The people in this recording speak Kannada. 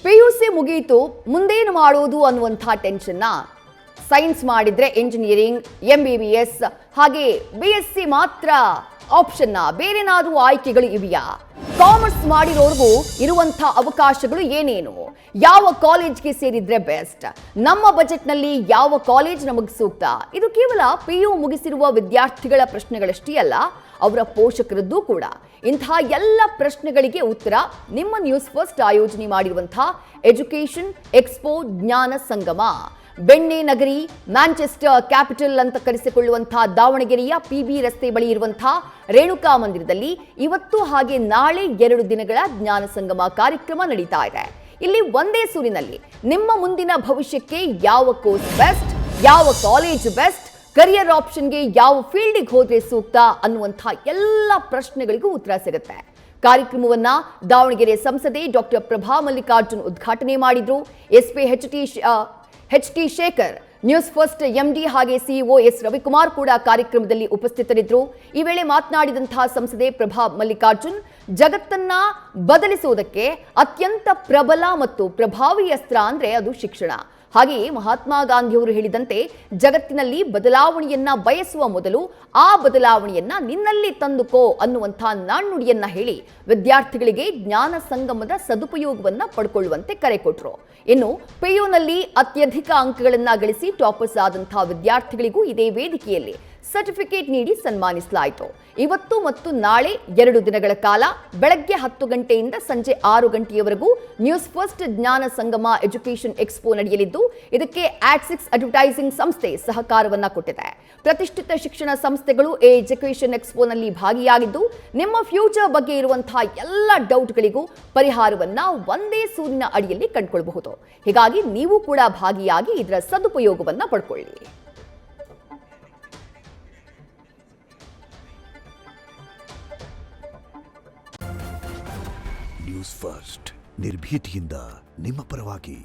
PUC ಮುಗಿಯಿತು, ಮುಂದೇನು ಮಾಡೋದು ಅನ್ನುವಂಥ ಟೆನ್ಷನ್ನ. ಸೈನ್ಸ್ ಮಾಡಿದ್ರೆ ಇಂಜಿನಿಯರಿಂಗ್, MBBS ಹಾಗೆ BSc ಮಾತ್ರ ಆಪ್ಷನ್ನ, ಬೇರೆನಾದ್ರೂ ಆಯ್ಕೆಗಳು ಇವೆಯಾ? ಕಾಮರ್ಸ್ ಮಾಡಿರೋರ್ಗೂ ಇರುವಂಥ ಅವಕಾಶಗಳು ಏನೇನು? ಯಾವ ಕಾಲೇಜ್ಗೆ ಸೇರಿದ್ರೆ ಬೆಸ್ಟ್? ನಮ್ಮ ಬಜೆಟ್ನಲ್ಲಿ ಯಾವ ಕಾಲೇಜ್ ನಮಗೆ ಸೂಕ್ತ? ಇದು ಕೇವಲ PU ಮುಗಿಸಿರುವ ವಿದ್ಯಾರ್ಥಿಗಳ ಪ್ರಶ್ನೆಗಳಷ್ಟೇ ಅಲ್ಲ, ಅವರ ಪೋಷಕರದ್ದು ಕೂಡ. ಇಂತಹ ಎಲ್ಲ ಪ್ರಶ್ನೆಗಳಿಗೆ ಉತ್ತರ ನಿಮ್ಮ ನ್ಯೂಸ್ ಫಸ್ಟ್ ಆಯೋಜನೆ ಮಾಡಿರುವಂತಹ ಎಜುಕೇಷನ್ ಎಕ್ಸ್ಪೋ ಜ್ಞಾನ ಸಂಗಮ. ಬೆಣ್ಣೆ ನಗರಿ, ಮ್ಯಾಂಚೆಸ್ಟರ್ ಕ್ಯಾಪಿಟಲ್ ಅಂತ ಕರೆಸಿಕೊಳ್ಳುವಂತಹ ದಾವಣಗೆರೆಯ PB ರಸ್ತೆ ಬಳಿ ಇರುವಂತಹ ರೇಣುಕಾ ಮಂದಿರದಲ್ಲಿ ಇವತ್ತು ಹಾಗೆ ನಾಳೆ 2 ದಿನಗಳ ಜ್ಞಾನ ಸಂಗಮ ಕಾರ್ಯಕ್ರಮ ನಡೀತಾ ಇದೆ. ಇಲ್ಲಿ ಒಂದೇ ಸೂರಿನಲ್ಲಿ ನಿಮ್ಮ ಮುಂದಿನ ಭವಿಷ್ಯಕ್ಕೆ ಯಾವ ಕೋರ್ಸ್ ಬೆಸ್ಟ್, ಯಾವ ಕಾಲೇಜ್ ಬೆಸ್ಟ್, ಕರಿಯರ್ ಆಪ್ಷನ್ಗೆ ಯಾವ ಫೀಲ್ಡಿಗೆ ಹೋದ್ರೆ ಸೂಕ್ತ ಅನ್ನುವಂಥ ಎಲ್ಲ ಪ್ರಶ್ನೆಗಳಿಗೂ ಉತ್ತರ ಸಿಗುತ್ತೆ. ಕಾರ್ಯಕ್ರಮವನ್ನ ದಾವಣಗೆರೆ ಸಂಸದೆ ಡಾಕ್ಟರ್ ಪ್ರಭಾ ಮಲ್ಲಿಕಾರ್ಜುನ್ ಉದ್ಘಾಟನೆ ಮಾಡಿದ್ರು. HT Shekhar, news first MD ಹಾಗೆ CEO S ರವಿಕುಮಾರ್ ಕೂಡ ಕಾರ್ಯಕ್ರಮದಲ್ಲಿ ಉಪಸ್ಥಿತರಿದ್ದರು. ಈ ವೇಳೆ ಮಾತನಾಡಿದಂತಹ ಸಂಸದೆ ಪ್ರಭಾ ಮಲ್ಲಿಕಾರ್ಜುನ್, ಜಗತ್ತನ್ನ ಬದಲಿಸುವುದಕ್ಕೆ ಅತ್ಯಂತ ಪ್ರಬಲ ಮತ್ತು ಪ್ರಭಾವಿ ಅಸ್ತ್ರ ಅಂದ್ರೆ ಅದು ಶಿಕ್ಷಣ. ಹಾಗೆಯೇ ಮಹಾತ್ಮ ಗಾಂಧಿಯವರು ಹೇಳಿದಂತೆ ಜಗತ್ತಿನಲ್ಲಿ ಬದಲಾವಣೆಯನ್ನ ಬಯಸುವ ಮೊದಲು ಆ ಬದಲಾವಣೆಯನ್ನ ನಿನ್ನಲ್ಲಿ ತಂದುಕೋ ಅನ್ನುವಂಥ ನಾಣ್ಣುಡಿಯನ್ನ ಹೇಳಿ ವಿದ್ಯಾರ್ಥಿಗಳಿಗೆ ಜ್ಞಾನ ಸಂಗಮದ ಸದುಪಯೋಗವನ್ನ ಪಡ್ಕೊಳ್ಳುವಂತೆ ಕರೆ ಕೊಟ್ಟರು. ಇನ್ನು PUನಲ್ಲಿ ಅತ್ಯಧಿಕ ಅಂಕಗಳನ್ನ ಗಳಿಸಿ ಟಾಪರ್ಸ್ ಆದಂತಹ ವಿದ್ಯಾರ್ಥಿಗಳಿಗೂ ಇದೇ ವೇದಿಕೆಯಲ್ಲಿ ಸರ್ಟಿಫಿಕೇಟ್ ನೀಡಿ ಸನ್ಮಾನಿಸಲಾಯಿತು. ಇವತ್ತು ಮತ್ತು ನಾಳೆ 2 ದಿನಗಳ ಕಾಲ ಬೆಳಗ್ಗೆ 10 ಗಂಟೆಯಿಂದ ಸಂಜೆ 6 ಗಂಟೆಯವರೆಗೂ ನ್ಯೂಸ್ ಫಸ್ಟ್ ಜ್ಞಾನ ಸಂಗಮ ಎಜುಕೇಷನ್ ಎಕ್ಸ್ಪೋ ನಡೆಯಲಿದ್ದು, ಇದಕ್ಕೆ ಆಡ್6 ಅಡ್ವರ್ಟೈಸಿಂಗ್ ಸಂಸ್ಥೆ ಸಹಕಾರವನ್ನ ಕೊಟ್ಟಿದೆ. ಪ್ರತಿಷ್ಠಿತ ಶಿಕ್ಷಣ ಸಂಸ್ಥೆಗಳು ಎಜುಕೇಷನ್ ಎಕ್ಸ್ಪೋನಲ್ಲಿ ಭಾಗಿಯಾಗಿದ್ದು, ನಿಮ್ಮ ಫ್ಯೂಚರ್ ಬಗ್ಗೆ ಇರುವಂತಹ ಎಲ್ಲ ಡೌಟ್ಗಳಿಗೂ ಪರಿಹಾರವನ್ನ ಒಂದೇ ಸೂರಿನ ಅಡಿಯಲ್ಲಿ ಕಂಡುಕೊಳ್ಳಬಹುದು. ಹೀಗಾಗಿ ನೀವು ಕೂಡ ಭಾಗಿಯಾಗಿ ಇದರ ಸದುಪಯೋಗವನ್ನ ಪಡ್ಕೊಳ್ಳಿ. ನ್ಯೂಸ್ ಫಸ್ಟ್, ನಿರ್ಭೀತಿಯಿಂದ ನಿಮ್ಮ ಪರವಾಗಿ.